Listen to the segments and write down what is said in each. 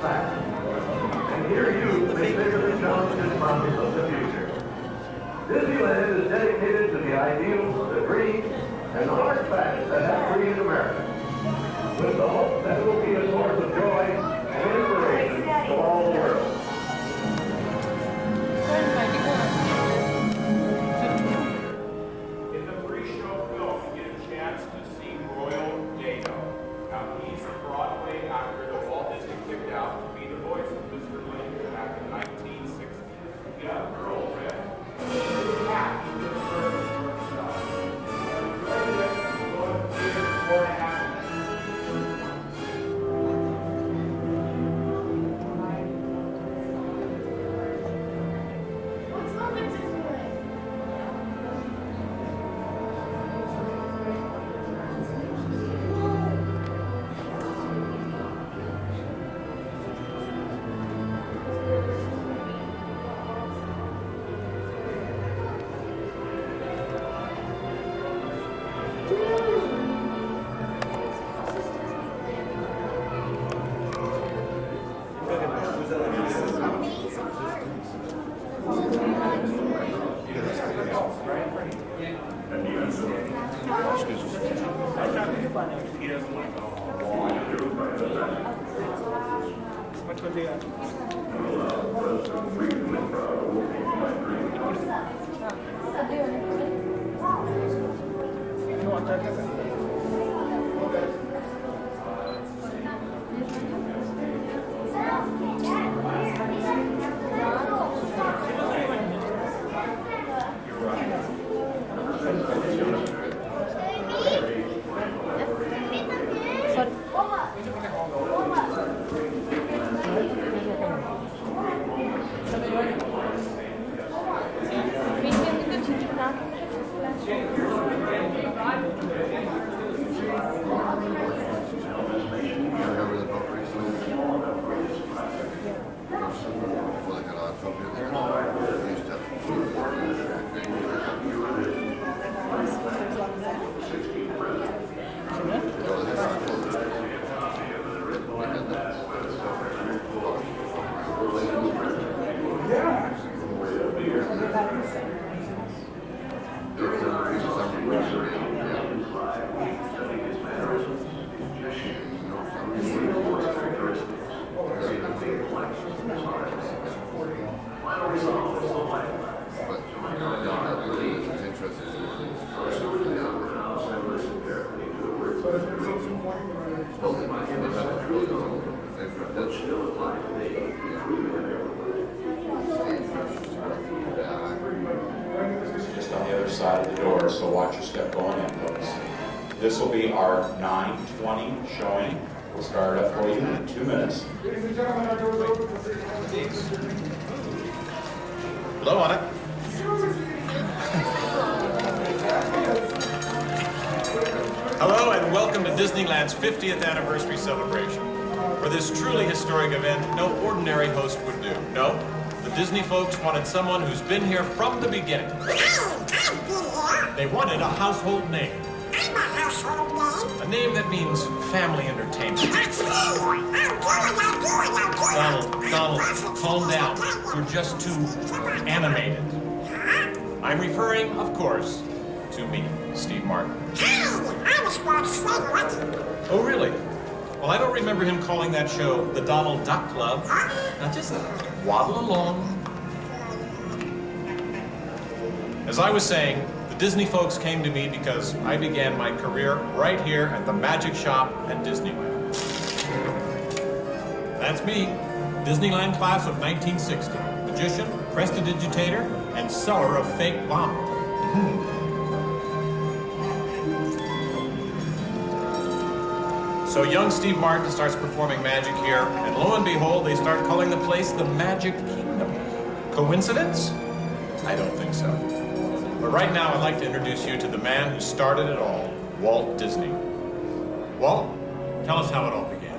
past. And here you may vigorously challenge the promise of the future. Disneyland is dedicated to the ideals, the dreams, and the hard facts that have created America, with the hope that it will be a source of joy and inspiration to all the world. In the pre-show film, you get a chance to see Royal Dano. Now, he's a Broadway actor that Walt Disney picked out to be the voice of Mr. Lincoln back in 1960. You got a girl, Red. Hat, you just heard the first shot. Ready, let's go to the theater 4.5 minutes. Just on the other side of the door, so watch your step going in, folks. This will be our 9:20 showing. We'll start up for you in 2 minutes. Blow on it. Hello and welcome to Disneyland's 50th anniversary celebration. For this truly historic event, no ordinary host would do. No, the Disney folks wanted someone who's been here from the beginning. They wanted a household name. I'm a household name. A name that means family entertainment. That's me. I'll do it. Donald, calm down. You're just too animated. I'm referring, of course, to me, Steve Martin. I'm a sports favorite. Oh, really? Well, I don't remember him calling that show the Donald Duck Club. Now just waddle along. As I was saying, the Disney folks came to me because I began my career right here at the Magic Shop at Disneyland. That's me, Disneyland class of 1960. Magician, prestidigitator, and seller of fake vomit. So young Steve Martin starts performing magic here, and lo and behold, they start calling the place the Magic Kingdom. Coincidence? I don't think so. But right now, I'd like to introduce you to the man who started it all, Walt Disney. Walt, tell us how it all began.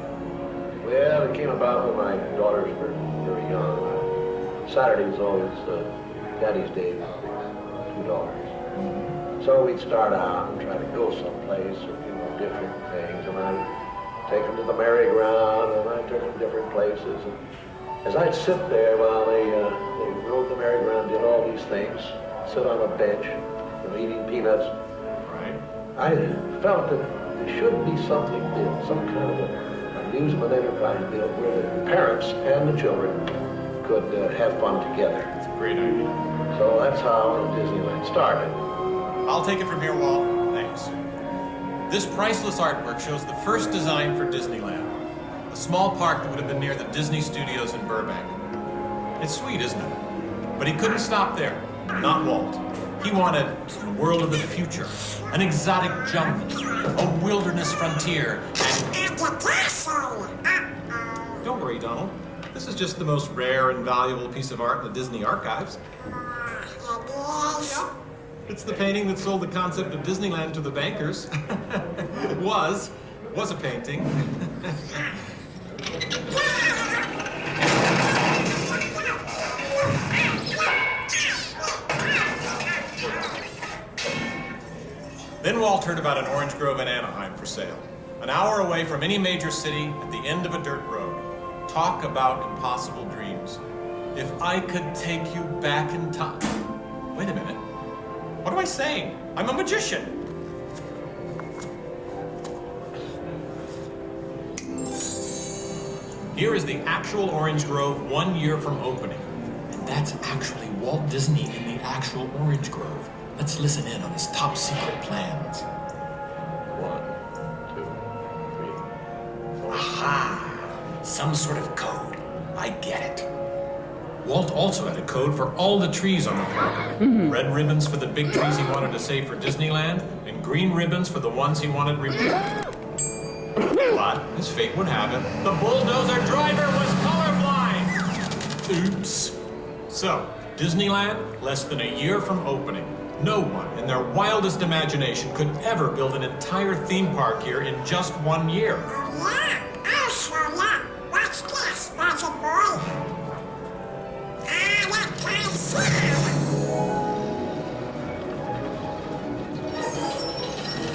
Well, it came about when my daughters were very young. Saturday was always Daddy's Day with 2 daughters. So we'd start out and try to go someplace or, different things. And I'd take them to the merry-go-round, and I took them different places. And as I'd sit there while they rode the merry-go-round, did all these things, sit on a bench, eating peanuts, Right. I felt that there should be something built, some kind of an amusement enterprise built where the parents and the children could have fun together. It's a great idea. So that's how Disneyland started. I'll take it from here, Walt. Thanks. This priceless artwork shows the first design for Disneyland, a small park that would have been near the Disney Studios in Burbank. It's sweet, isn't it? But he couldn't stop there. Not Walt. He wanted a world of the future, an exotic jungle, a wilderness frontier, and... Don't worry, Donald. This is just the most rare and valuable piece of art in the Disney archives. It's the painting that sold the concept of Disneyland to the bankers. was a painting. Then Walt heard about an orange grove in Anaheim for sale. An hour away from any major city at the end of a dirt road. Talk about impossible dreams. If I could take you back in time. Wait a minute. What am I saying? I'm a magician. Here is the actual orange grove 1 year from opening. And that's actually Walt Disney in the actual orange grove. Let's listen in on his top secret plans. 1, 2, 3, 4. Aha! Some sort of code. I get it. Walt also had a code for all the trees on the property. Red ribbons for the big trees he wanted to save for Disneyland, and green ribbons for the ones he wanted removed. But, as fate would have it, the bulldozer driver was colorblind! Oops. So, Disneyland, less than a year from opening. No one, in their wildest imagination, could ever build an entire theme park here in just 1 year. I'll show ya. Watch this, magic boy. That kind sound.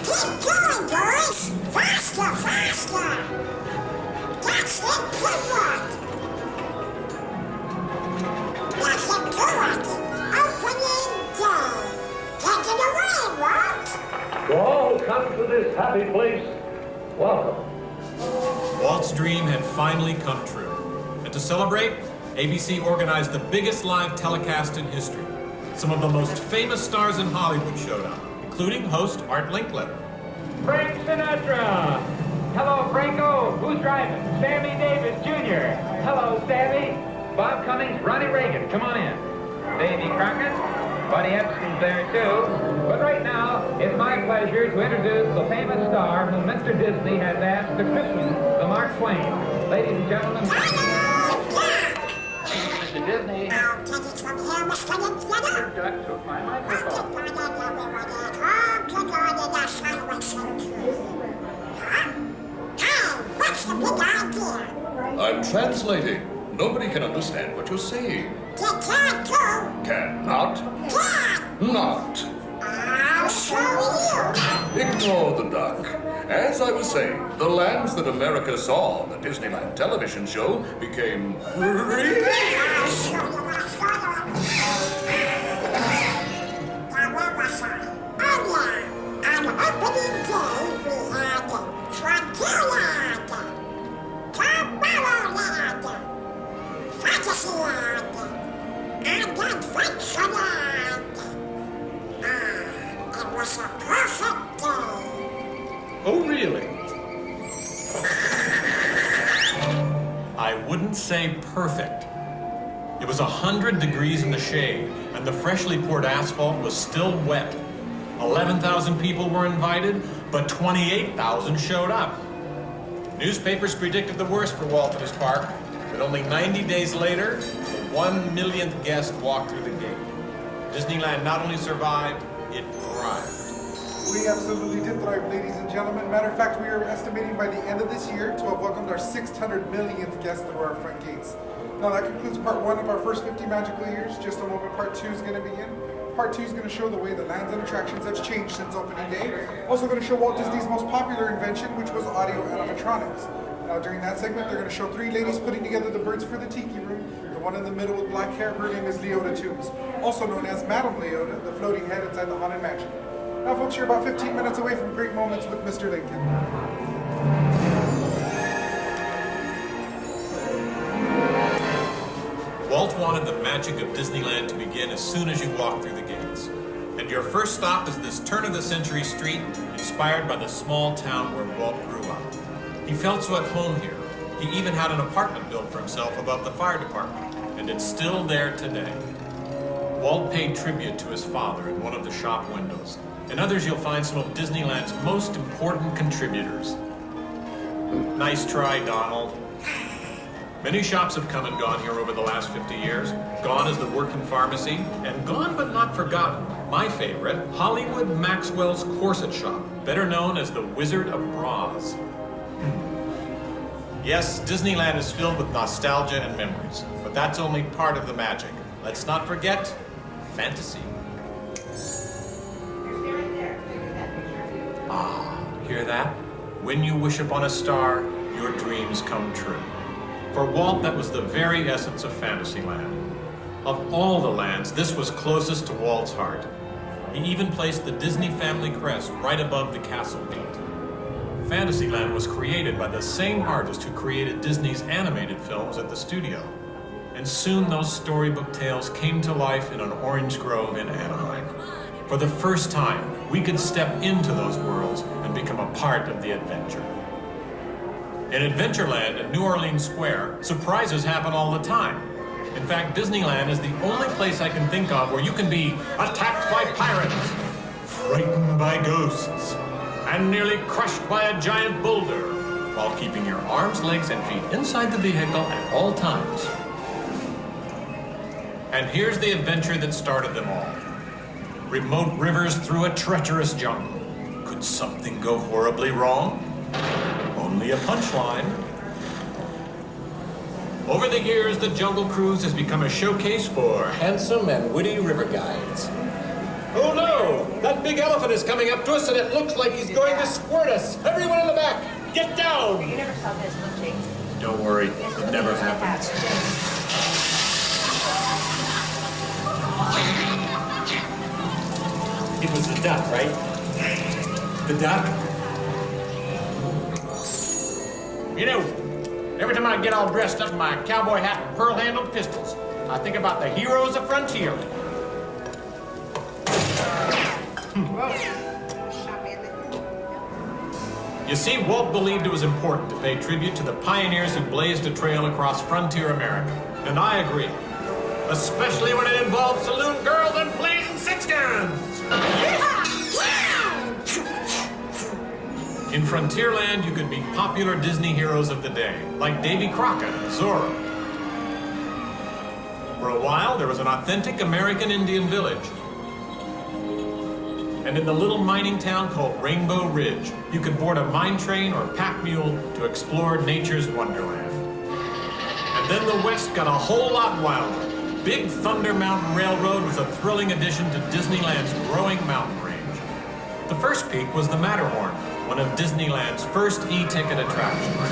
Keep going, boys. Faster, faster. That's it, good work. That's it, do it. Opening day. Take it away, Walt. To all who come to this happy place, welcome. Walt's dream had finally come true. And to celebrate, ABC organized the biggest live telecast in history. Some of the most famous stars in Hollywood showed up, including host Art Linkletter. Frank Sinatra. Hello, Franco. Who's driving? Sammy Davis Jr. Hello, Sammy. Bob Cummings, Ronnie Reagan. Come on in. Davy Crockett. Buddy Epstein's there, too. But right now, it's my pleasure to introduce the famous star whom Mr. Disney has asked to christen the Mark Twain. Ladies and gentlemen, Mr. Disney. Now take it from here, Mr. Linkletter. Duck took my microphone. What's the big idea? I'm translating. Nobody can understand what you're saying. You can't do. Cannot. Can. Not. I'll show you. Ignore the duck. As I was saying, the lands that America saw on the Disneyland television show became real. I'll show you what I saw. Now, where was I? Oh, yeah. On opening day, we had Frontierland, Tomorrowland, Fantasyland, and Adventureland. It was a perfect day. Oh, really? I wouldn't say perfect. It was 100 degrees in the shade, and the freshly poured asphalt was still wet. 11,000 people were invited, but 28,000 showed up. Newspapers predicted the worst for Walt and his park, but only 90 days later, the 1 millionth guest walked through the gate. Disneyland not only survived, it thrived. We absolutely did thrive, ladies and gentlemen. Matter of fact, we are estimating by the end of this year to have welcomed our 600 millionth guest through our front gates. Now that concludes part 1 of our first 50 magical years. Just a moment, part 2 is going to begin. Part 2 is going to show the way the lands and attractions have changed since opening day. Also going to show Walt Disney's most popular invention, which was audio animatronics. Now during that segment, they're going to show 3 ladies putting together the birds for the Tiki Room. The one in the middle with black hair, her name is Leota Toombs, also known as Madame Leota, the floating head inside the Haunted Mansion. Now folks, you're about 15 minutes away from great moments with Mr. Lincoln. Walt wanted the magic of Disneyland to begin as soon as you walk through the gates. And your first stop is this turn-of-the-century street, inspired by the small town where Walt grew up. He felt so at home here. He even had an apartment built for himself above the fire department, and it's still there today. Walt paid tribute to his father in one of the shop windows. In others, you'll find some of Disneyland's most important contributors. Nice try, Donald. Many shops have come and gone here over the last 50 years. Gone is the working pharmacy, and gone but not forgotten, my favorite, Hollywood Maxwell's Corset shop, better known as the Wizard of Bras. Yes, Disneyland is filled with nostalgia and memories, but that's only part of the magic. Let's not forget fantasy. Ah, hear that? When you wish upon a star, your dreams come true. For Walt, that was the very essence of Fantasyland. Of all the lands, this was closest to Walt's heart. He even placed the Disney family crest right above the castle gate. Fantasyland was created by the same artist who created Disney's animated films at the studio. And soon those storybook tales came to life in an orange grove in Anaheim. For the first time, we could step into those worlds and become a part of the adventure. In Adventureland at New Orleans Square, surprises happen all the time. In fact, Disneyland is the only place I can think of where you can be attacked by pirates, frightened by ghosts, and nearly crushed by a giant boulder, while keeping your arms, legs, and feet inside the vehicle at all times. And here's the adventure that started them all. Remote rivers through a treacherous jungle. Could something go horribly wrong? Only a punchline. Over the years, the Jungle Cruise has become a showcase for handsome and witty river guides. Oh no! That big elephant is coming up to us and it looks like he's going to squirt us! Everyone in the back, get down! You never saw this, little Jake. Don't worry, it never happens. It was the duck, right? The duck? You know, every time I get all dressed up in my cowboy hat and pearl-handled pistols, I think about the heroes of Frontierland. You see, Walt believed it was important to pay tribute to the pioneers who blazed a trail across frontier America. And I agree. Especially when it involves saloon girls and blazing six guns! In Frontierland, you could meet popular Disney heroes of the day, like Davy Crockett and Zorro. For a while, there was an authentic American Indian village. And in the little mining town called Rainbow Ridge, you could board a mine train or pack mule to explore nature's wonderland. And then the West got a whole lot wilder. Big Thunder Mountain Railroad was a thrilling addition to Disneyland's growing mountain range. The first peak was the Matterhorn, one of Disneyland's first e-ticket attractions.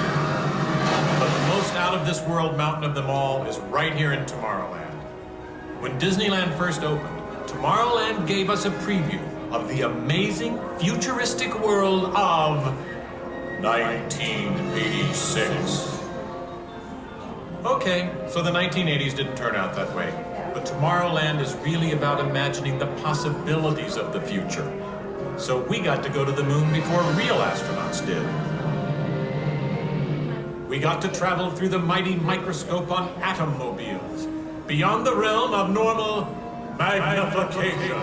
But the most out-of-this-world mountain of them all is right here in Tomorrowland. When Disneyland first opened, Tomorrowland gave us a preview of the amazing, futuristic world of 1986. Okay, so the 1980s didn't turn out that way. But Tomorrowland is really about imagining the possibilities of the future. So we got to go to the moon before real astronauts did. We got to travel through the mighty microscope on atom-mobiles, beyond the realm of normal magnification.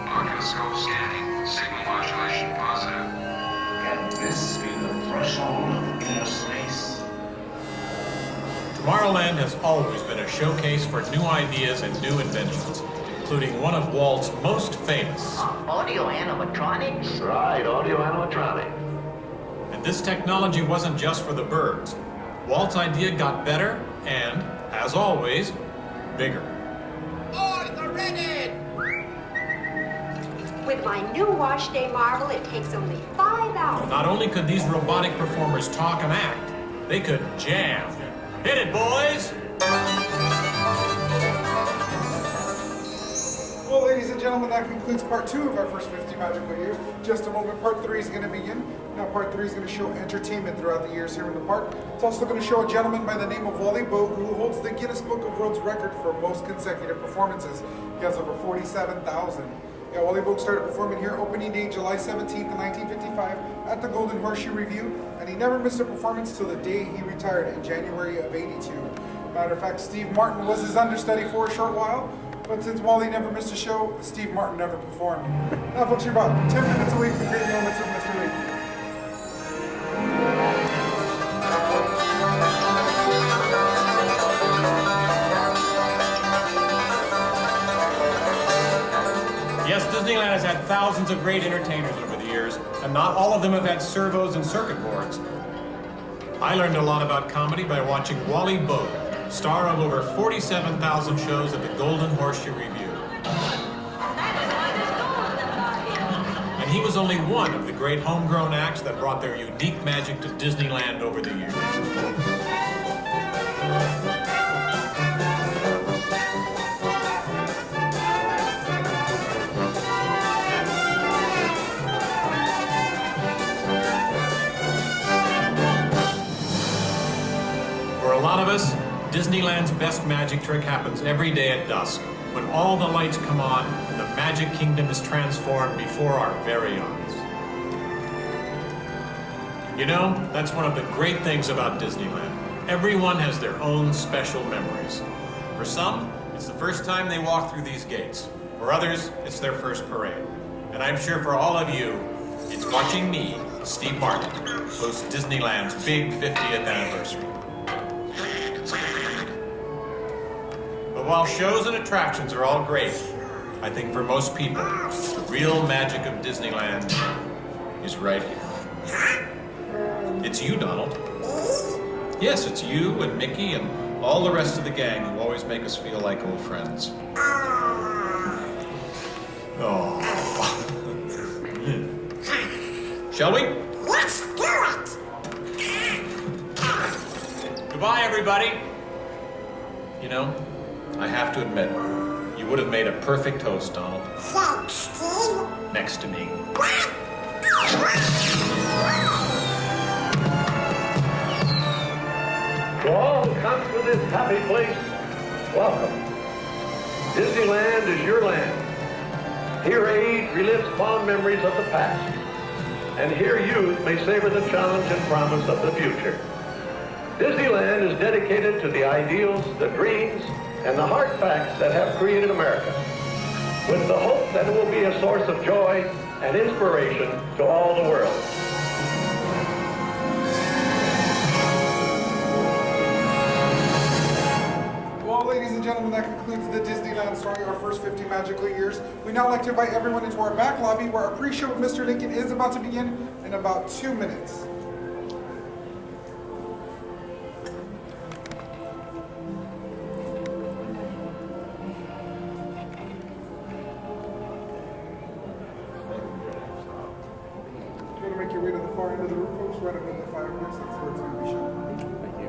Microscope scanning, signal modulation positive. Can this be the threshold of inner space? Tomorrowland has always been a showcase for new ideas and new inventions, including one of Walt's most famous. Audio animatronics? Right, audio animatronic. And this technology wasn't just for the birds. Walt's idea got better and, as always, bigger. Oh, it's ready! With my new wash day marvel, it takes only 5 hours. Not only could these robotic performers talk and act, they could jam. Hit it, boys! Well, ladies and gentlemen, that concludes part 2 of our first 50 magical years. Just a moment, part 3 is going to begin. Now, part 3 is going to show entertainment throughout the years here in the park. It's also going to show a gentleman by the name of Wally Bogue, who holds the Guinness Book of World Record for most consecutive performances. He has over 47,000. Yeah, Wally Bogue started performing here opening day July 17th, 1955 at the Golden Horseshoe Review, and he never missed a performance till the day he retired in January of '82. Matter of fact, Steve Martin was his understudy for a short while, but since Wally never missed a show, Steve Martin never performed. Now, folks, you're about 10 minutes away from great moments with Mr. Lincoln. Yes, Disneyland has had thousands of great entertainers over the years, and not all of them have had servos and circuit boards. I learned a lot about comedy by watching Wally Bogue, star of over 47,000 shows at the Golden Horseshoe Review. And he was only one of the great homegrown acts that brought their unique magic to Disneyland over the years. For a lot of us, Disneyland's best magic trick happens every day at dusk, when all the lights come on and the Magic Kingdom is transformed before our very eyes. You know, that's one of the great things about Disneyland. Everyone has their own special memories. For some, it's the first time they walk through these gates. For others, it's their first parade. And I'm sure for all of you, it's watching me, Steve Martin, host Disneyland's big 50th anniversary. But while shows and attractions are all great, I think for most people, the real magic of Disneyland is right here. It's you, Donald. Yes, it's you and Mickey and all the rest of the gang who always make us feel like old friends. Oh. Shall we? Let's do it! Goodbye, everybody. You know, I have to admit, you would have made a perfect host, Donald. Thanks, Steve. Next to me. To all who come to this happy place, welcome. Disneyland is your land. Here age relives fond memories of the past. And here youth may savor the challenge and promise of the future. Disneyland is dedicated to the ideals, the dreams, and the hard facts that have created America, with the hope that it will be a source of joy and inspiration to all the world. Well, ladies and gentlemen, that concludes the Disneyland Story, our first 50 magical years. We'd now like to invite everyone into our back lobby where our pre-show with Mr. Lincoln is about to begin in about 2 minutes. If you want to make your way to the far end of the room, folks, right under the fireplace, that's where it's going to be shown. Thank you.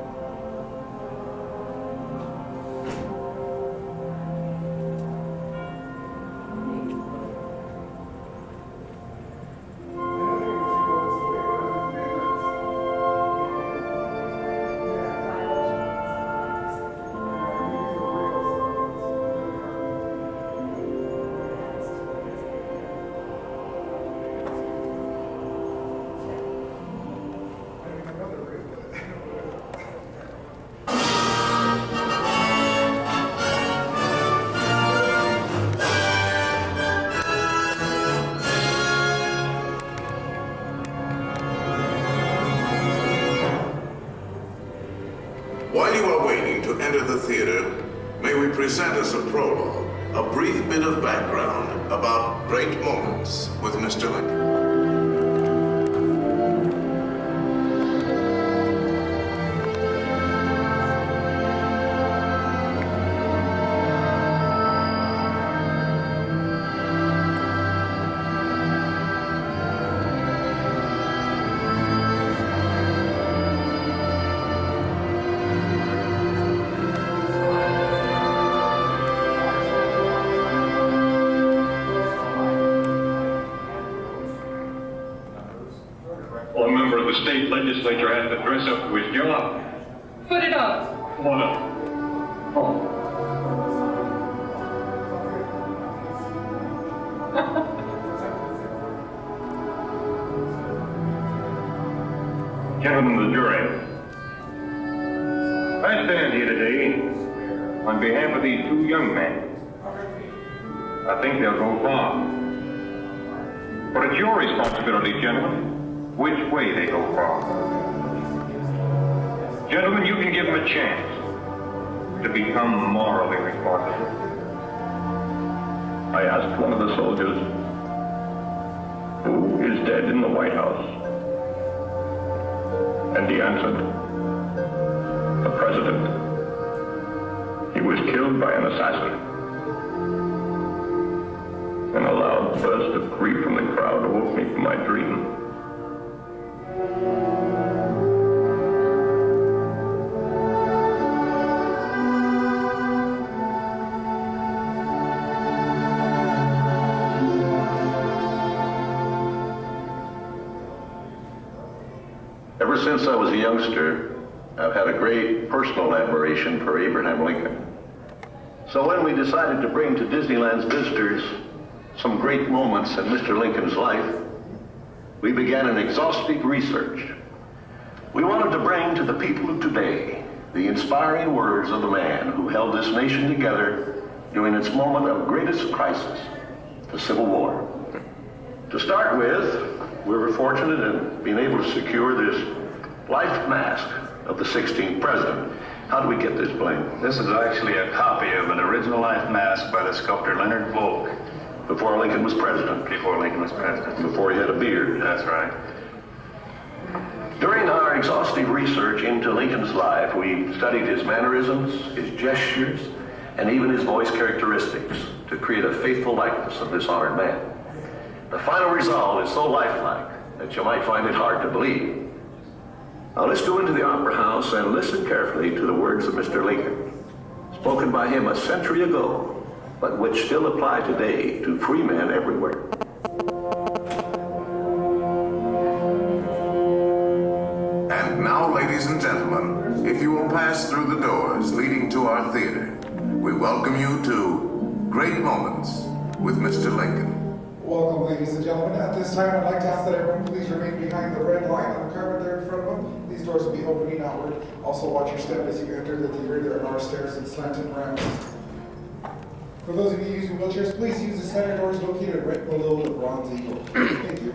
While you are waiting to enter the theater, may we present as a prologue a brief bit of background about great moments with Mr. Lincoln. to dress up to his job. Put it up. What up? Oh. Gentlemen of the jury, I stand here today on behalf of these two young men. I think they'll go far. But it's your responsibility, gentlemen, which way they go far. Gentlemen, you can give them a chance to become morally responsible. I asked one of the soldiers, who is dead in the White House? And he answered, the president. He was killed by an assassin. And a loud burst of grief from the crowd awoke me from my dream. Ever since I was a youngster, I've had a great personal admiration for Abraham Lincoln. So when we decided to bring to Disneyland's visitors some great moments in Mr. Lincoln's life, we began an exhaustive research. We wanted to bring to the people of today the inspiring words of the man who held this nation together during its moment of greatest crisis, the Civil War. To start with, we were fortunate in being able to secure this life mask of the 16th president. How do we get this, Blaine? This is actually a copy of an original life mask by the sculptor Leonard Volk. Before Lincoln was president. Before Lincoln was president. Before he had a beard. That's right. During our exhaustive research into Lincoln's life, we studied his mannerisms, his gestures, and even his voice characteristics to create a faithful likeness of this honored man. The final result is so lifelike that you might find it hard to believe. Now let's go into the Opera House and listen carefully to the words of Mr. Lincoln, spoken by him a century ago, but which still apply today to free men everywhere. And now, ladies and gentlemen, if you will pass through the doors leading to our theater, we welcome you to Great Moments with Mr. Lincoln. Welcome, ladies and gentlemen. At this time, I'd like to ask that everyone please remain behind the red line on the carpet there in front of them. These doors will be opening outward. Also, watch your step as you enter the theater. There are stairs and slanted ramps. For those of you using wheelchairs, please use the center doors located right below the bronze eagle. Thank you.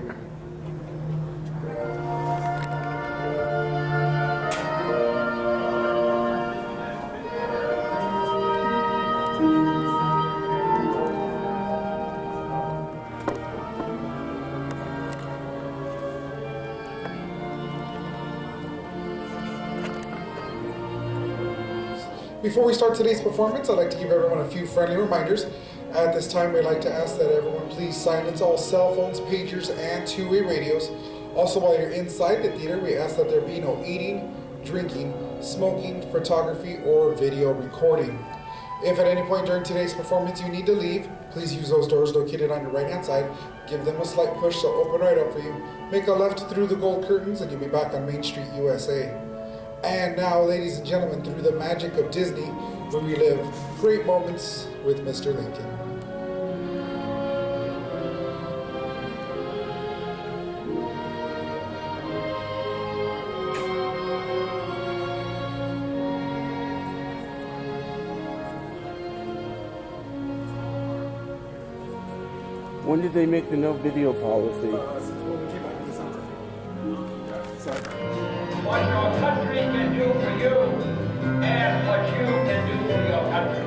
Before we start today's performance, I'd like to give everyone a few friendly reminders. At this time, we'd like to ask that everyone please silence all cell phones, pagers, and two-way radios. Also, while you're inside the theater, we ask that there be no eating, drinking, smoking, photography, or video recording. If at any point during today's performance you need to leave, please use those doors located on your right-hand side. Give them a slight push, they'll open right up for you. Make a left through the gold curtains, and you'll be back on Main Street, USA. And now, ladies and gentlemen, through the magic of Disney, we relive great moments with Mr. Lincoln. When did they make the no video policy? What your country can do for you, and what you can do for your country.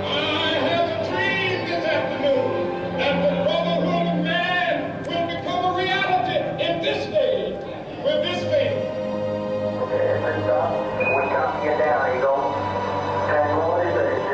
I have a dream this afternoon that the brotherhood of man will become a reality in this day, with this faith. Okay, everybody stop. We count to get down. Here you go. Tranquility Base,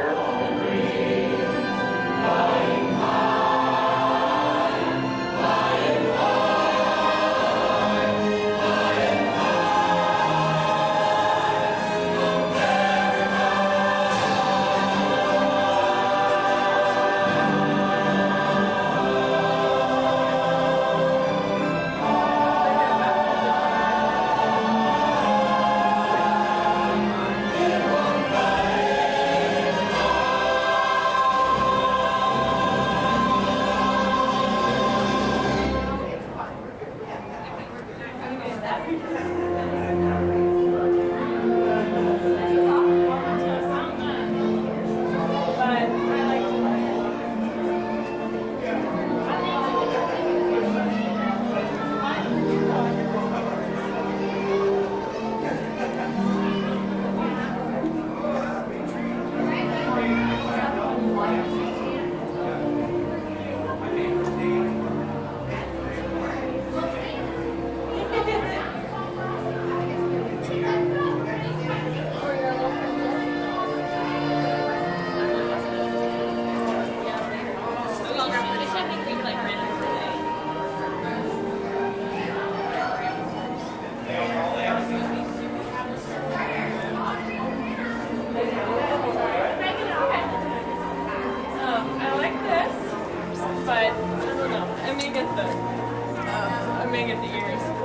I like this, but I don't know. I may get the ears.